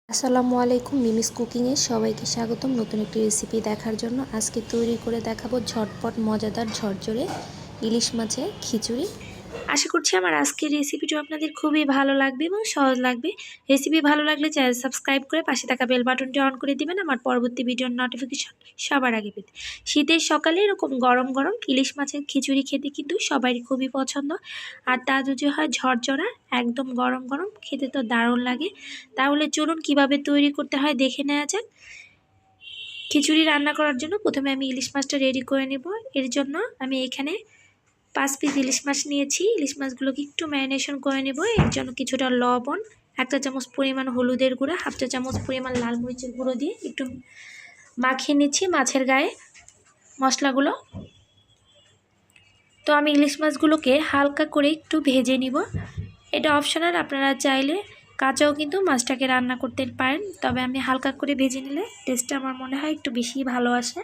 আসসালামু আলাইকুম। মিমিস কুকিংয়ে সবাইকে স্বাগতম নতুন একটি রেসিপি দেখার জন্য। আজকে তৈরি করে দেখাবো ঝটপট মজাদার ঝরঝরে ইলিশ মাছের খিচুড়ি। আশা করছি আমার আজকের রেসিপিটা আপনাদের খুবই ভালো লাগবে এবং সহজ লাগবে। রেসিপি ভালো লাগলে চ্যানেল সাবস্ক্রাইব করে পাশে থাকা বেল বাটনটি অন করে দিবেন আমার পরবর্তী ভিডিওর নোটিফিকেশন সবার আগে পেতে। শীতের সকালে এরকম গরম গরম ইলিশ মাছের খিচুড়ি খেতে কিন্তু সবারই খুবই পছন্দ, আর তা যদি হয় ঝরঝরা একদম গরম গরম, খেতে তো দারুণ লাগে। তাহলে চলুন কিভাবে তৈরি করতে হয় দেখে নেওয়া যাক। খিচুড়ি রান্না করার জন্য প্রথমে আমি ইলিশ মাছটা রেডি করে নেব। এর জন্য আমি এখানে 5 পিস ইলিশ মাছ নিয়েছি। ইলিশ মাছগুলোকে একটু ম্যারিনেশন করে নেব। এর জন্য কিছুটা লবণ, 1 চা চামচ পরিমাণ হলুদের গুঁড়া, 1/2 চা চামচ পরিমাণ লাল মরিচের গুঁড়ো দিয়ে একটু মাখিয়ে নিচ্ছি মাছের গায়ে মশলাগুলো। তো আমি ইলিশ মাছগুলোকে হালকা করে একটু ভেজে নিব। এটা অপশনাল, আপনারা চাইলে কাঁচাও কিন্তু মাছটাকে রান্না করতে পারেন, তবে আমি হালকা করে ভেজে নিলে টেস্টটা আমার মনে হয় একটু বেশি ভালো আসে।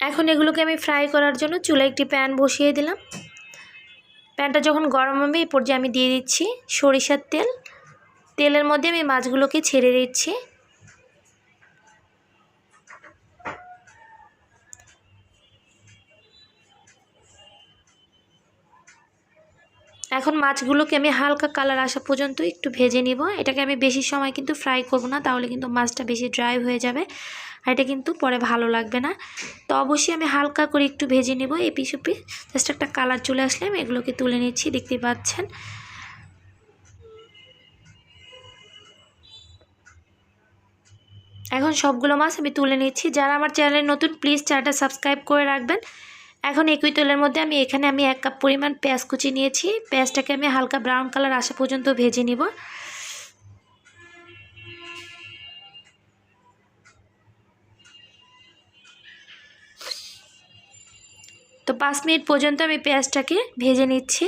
এখন এগুলোকে আমি ফ্রাই করার জন্য চুলায় একটি প্যান বসিয়ে দিলাম। প্যানটা যখন গরম হবে এই পর্যায়ে আমি দিয়ে দিচ্ছি সরিষার তেল। তেলের মধ্যে আমি মাছগুলোকে ছেড়ে দিচ্ছি। এখন মাছগুলোকে আমি হালকা কালার আসা পর্যন্ত একটু ভেজে নিব। এটাকে আমি বেশি সময় কিন্তু ফ্রাই করব না, তাহলে কিন্তু মাছটা বেশি ড্রাই হয়ে যাবে আর এটা কিন্তু পরে ভালো লাগবে না। তো অবশ্যই আমি হালকা করে একটু ভেজে নেব। এপিস ওপিস জাস্ট একটা কালার চলে আসলে আমি এগুলোকে তুলে নিচ্ছি, দেখতে পাচ্ছেন। এখন সবগুলো মাছ আমি তুলে নিচ্ছি। যারা আমার চ্যানেলে নতুন প্লিজ চ্যানেলটা সাবস্ক্রাইব করে রাখবেন। এখন একই তেলের মধ্যে আমি 1 কাপ পরিমাণ পেঁয়াজ কুচি নিয়েছি। পেঁয়াজটাকে আমি হালকা ব্রাউন কালার আসা পর্যন্ত ভেজে নিব। তো 5 মিনিট পর্যন্ত আমি পেঁয়াজটাকে ভেজে নিচ্ছি।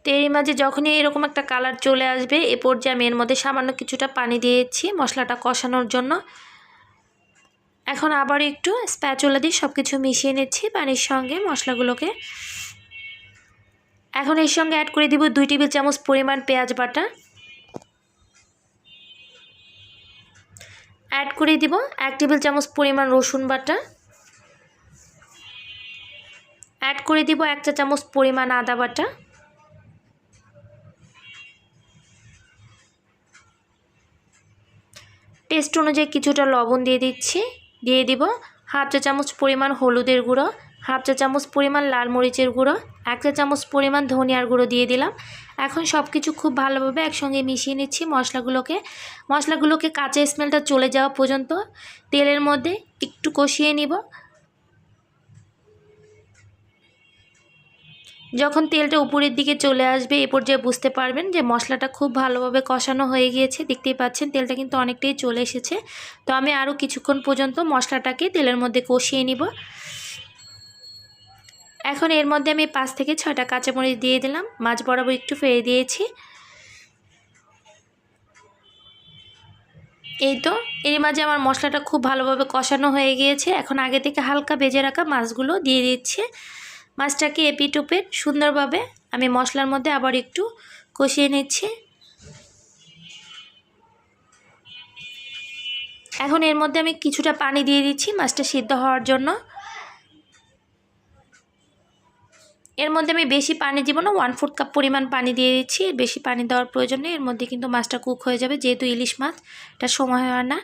তো এর মাঝে যখনই এরকম একটা কালার চলে আসবে এ পর্যায়ে আমি এর মধ্যে সামান্য কিছুটা পানি দিয়েছি মশলাটা কষানোর জন্য। এখন আবার একটু স্প্যাচুলা দিয়ে সব কিছু মিশিয়ে নিচ্ছি পানির সঙ্গে মশলাগুলোকে। এখন এর সঙ্গে অ্যাড করে দিব 2 টেবিল চামচ পরিমাণ পেঁয়াজ বাটা। অ্যাড করে দিব 1 টেবিল চামচ পরিমাণ রসুন বাটা। অ্যাড করে দিব 1 চা চামচ পরিমাণ আদা বাটা। টেস্ট অনুযায়ী কিছুটা লবণ দিয়ে দিচ্ছি। দিয়ে দিব 1/2 চা চামচ পরিমাণ হলুদের গুঁড়ো, 1/2 চা চামচ পরিমাণ লাল মরিচের গুঁড়ো, 1 চা চামচ পরিমাণ ধনিয়ার গুঁড়ো দিয়ে দিলাম। এখন সব কিছু খুব ভালোভাবে একসঙ্গে মিশিয়ে নিচ্ছি মশলাগুলোকে কাঁচা স্মেলটা চলে যাওয়া পর্যন্ত তেলের মধ্যে একটু কষিয়ে নিব। যখন তেলটা উপরের দিকে চলে আসবে এ পর্যায়ে বুঝতে পারবেন যে মশলাটা খুব ভালোভাবে কষানো হয়ে গিয়েছে। দেখতেই পাচ্ছেন তেলটা কিন্তু অনেকটাই চলে এসেছে। তো আমি আরও কিছুক্ষণ পর্যন্ত মশলাটাকে তেলের মধ্যে কষিয়ে নিব। এখন এর মধ্যে আমি 5 থেকে 6টা কাঁচামরিচ দিয়ে দিলাম, মাছ বরাবর একটু ফেলে দিয়েছি। এই তো এর মাঝে আমার মশলাটা খুব ভালোভাবে কষানো হয়ে গিয়েছে। এখন আগে থেকে হালকা ভেজে রাখা মাছগুলো দিয়ে দিচ্ছি। মাছটাকে এপিট ওপিট সুন্দরভাবে আমি মশলার মধ্যে আবার একটু কষিয়ে নিচ্ছি। এখন এর মধ্যে আমি কিছুটা পানি দিয়ে দিচ্ছি মাছটা সিদ্ধ হওয়ার জন্য। এর মধ্যে আমি বেশি পানি দিব না, 1/4 কাপ পরিমাণ পানি দিয়ে দিচ্ছি। বেশি পানি দেওয়ার প্রয়োজন নেই, এর মধ্যে কিন্তু মাছটা কুক হয়ে যাবে, যেহেতু ইলিশ মাছ এটা সময় হয় না।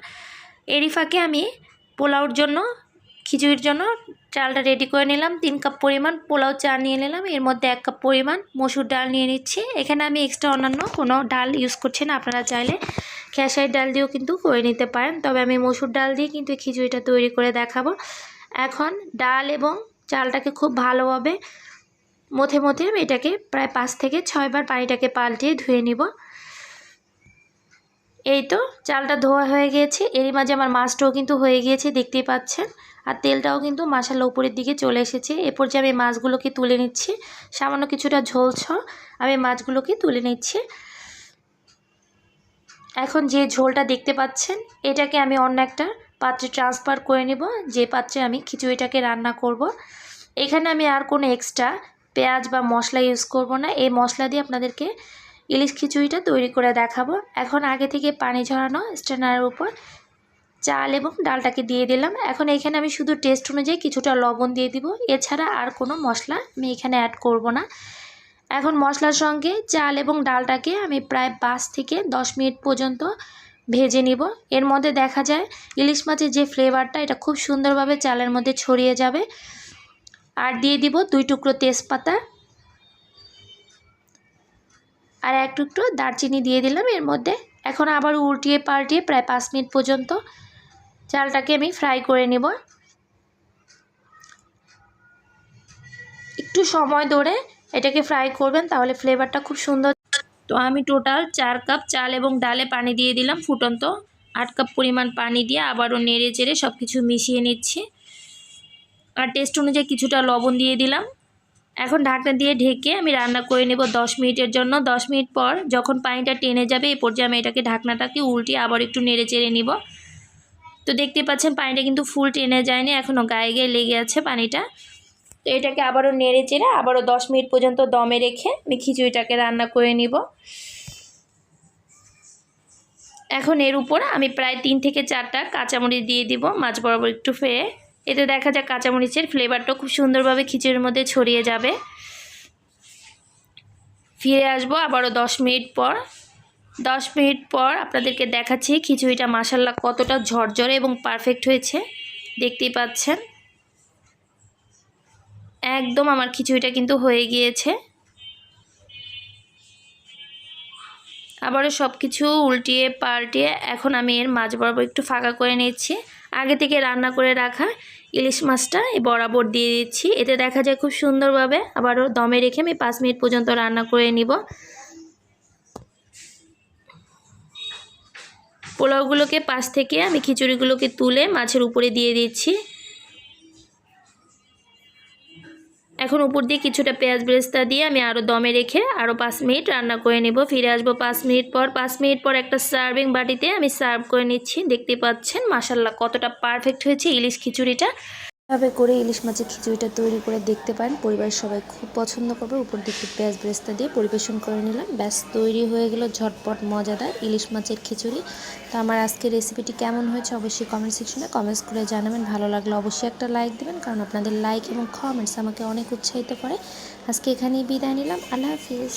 এরই ফাঁকে আমি পোলাওর জন্য খিচুড়ির জন্য চালটা রেডি করে নিলাম। 3 কাপ পরিমাণ পোলাও চাল নিয়ে নিলাম। এর মধ্যে 1 কাপ পরিমাণ মসুর ডাল নিয়ে নিচ্ছি। এখানে আমি এক্সট্রা অন্যান্য কোনো ডাল ইউজ করছি না, আপনারা চাইলে খেসারির ডাল দিয়েও কিন্তু করে নিতে পারেন, তবে আমি মসুর ডাল দিয়ে কিন্তু এই খিচুড়িটা তৈরি করে দেখাবো। এখন ডাল এবং চালটাকে খুব ভালোভাবে মথে আমি এটাকে প্রায় 5 থেকে 6 বার পানিটাকে পাল্টিয়ে ধুয়ে নিব। এই তো চালটা ধোয়া হয়ে গিয়েছে। এরই মাঝে আমার মাছটাও কিন্তু হয়ে গিয়েছে, দেখতেই পাচ্ছেন, আর তেলটাও কিন্তু মাশাআল্লাহ উপরের দিকে চলে এসেছে। এরপর যে আমি মাছগুলোকে তুলে নিচ্ছি, সামান্য কিছুটা ঝোল আমি মাছগুলোকে তুলে নিচ্ছি। এখন যে ঝোলটা দেখতে পাচ্ছেন এটাকে আমি অন্য একটা পাত্রে ট্রান্সফার করে নেব, যে পাত্রে আমি খিচুড়িটাকে রান্না করব। এখানে আমি আর কোনো এক্সট্রা পেঁয়াজ বা মশলা ইউজ করব না। এই মশলা দিয়ে আপনাদেরকে ইলিশ খিচুড়িটা তৈরি করে দেখাবো। এখন আগে থেকে পানি ঝরানো স্ট্রেনারের উপর চাল এবং ডালটাকে দিয়ে দিলাম। এখন এখানে আমি শুধু টেস্ট অনুযায়ী কিছুটা লবণ দিয়ে দিব, এছাড়া আর কোনো মশলা আমি এখানে অ্যাড করব না। এখন মশলার সঙ্গে চাল এবং ডালটাকে আমি প্রায় 5 থেকে 10 মিনিট পর্যন্ত ভেজে নিব। এর মধ্যে দেখা যায় ইলিশ মাছের যে ফ্লেভারটা এটা খুব সুন্দরভাবে চালের মধ্যে ছড়িয়ে যাবে। আর দিয়ে দিব 2 টুকরো তেজপাতা আর 1 টুকরো দারচিনি দিয়ে দিলাম এর মধ্যে। এখন আবার উল্টিয়ে পাল্টিয়ে প্রায় 5 মিনিট পর্যন্ত চালটাকে আমি ফ্রাই করে নেব। একটু সময় ধরে এটাকে ফ্রাই করবেন, তাহলে ফ্লেভারটা খুব সুন্দর। তো আমি টোটাল 4 কাপ চাল এবং ডালে পানি দিয়ে দিলাম ফুটন্ত। 8 কাপ পরিমাণ পানি দিয়ে আবারও নেড়ে চেড়ে সব কিছু মিশিয়ে নিচ্ছি। আর টেস্ট অনুযায়ী কিছুটা লবণ দিয়ে দিলাম। এখন ঢাকনা দিয়ে ঢেকে আমি রান্না করে নেব 10 মিনিটের জন্য। 10 মিনিট পর যখন পানিটা টেনে যাবে এই পর্যায়ে আমি এটাকে ঢাকনাটাকে উল্টিয়ে আবার একটু নেড়ে চেড়ে নিব। তো দেখতে পাচ্ছেন পানিটা কিন্তু ফুল টেনে যায়নি, এখনও গায়ে গায়ে লেগে আছে পানিটা। তো এটাকে আবারও নেড়ে চেড়ে আবারও 10 মিনিট পর্যন্ত দমে রেখে আমি খিচুড়িটাকে রান্না করে নিব। এখন এর উপর আমি প্রায় 3 থেকে 4টা কাঁচামরিচ দিয়ে দিব মাছ বরাবর একটু ফেলে। এতে দেখা যায় কাঁচামরিচের ফ্লেভারটা খুব সুন্দরভাবে খিচুড়ির মধ্যে ছড়িয়ে যাবে। ফিরে আসবো আবারও 10 মিনিট পর। 10 মিনিট পর আপনাদেরকে দেখাচ্ছি খিচুড়িটা মাশাআল্লাহ কতটা ঝরঝরে এবং পারফেক্ট হয়েছে, দেখতেই পাচ্ছেন। একদম আমার খিচুড়িটা কিন্তু হয়ে গিয়েছে। আবারও সব কিছু উল্টিয়ে পাল্টিয়ে এখন আমি এর মাঝ বরাবর একটু ফাঁকা করে নিচ্ছি। আগে থেকে রান্না করে রাখা ইলিশ মাছটা এই বরাবর দিয়ে দিচ্ছি। এতে দেখা যায় খুব সুন্দরভাবে আবারও দমে রেখে আমি 5 মিনিট পর্যন্ত রান্না করে নিব। পোলাওগুলোকে পাশ থেকে আমি খিচুড়িগুলোকে তুলে মাছের উপরে দিয়ে দিচ্ছি। এখন উপর দিয়ে কিছুটা পেঁয়াজ বেরেস্তা দিয়ে আমি আরও দমে রেখে আরও 5 মিনিট রান্না করে নেব। ফিরে আসবো 5 মিনিট পর। 5 মিনিট পর একটা সার্ভিং বাটিতে আমি সার্ভ করে নিচ্ছি। দেখতে পাচ্ছেন মাশাআল্লাহ কতটা পারফেক্ট হয়েছে ইলিশ খিচুড়িটা। এভাবে করে ইলিশ মাছের খিচুড়িটা তৈরি করে দেখতে পারেন, পরিবারের সবাই খুব পছন্দ করবে। উপর দিকে একটু পেঁয়াজ বেরেস্তা দিয়ে পরিবেশন করে নিলাম, ব্যাস তৈরি হয়ে গেল ঝটপট মজাদার ইলিশ মাছের খিচুড়ি। তো আমার আজকের রেসিপিটি কেমন হয়েছে অবশ্যই কমেন্ট সেকশনে কমেন্টস করে জানাবেন। ভালো লাগলে অবশ্যই একটা লাইক দেবেন, কারণ আপনাদের লাইক এবং কমেন্টস আমাকে অনেক উৎসাহিত করে। আজকে এখানেই বিদায় নিলাম, আল্লাহ হাফিজ।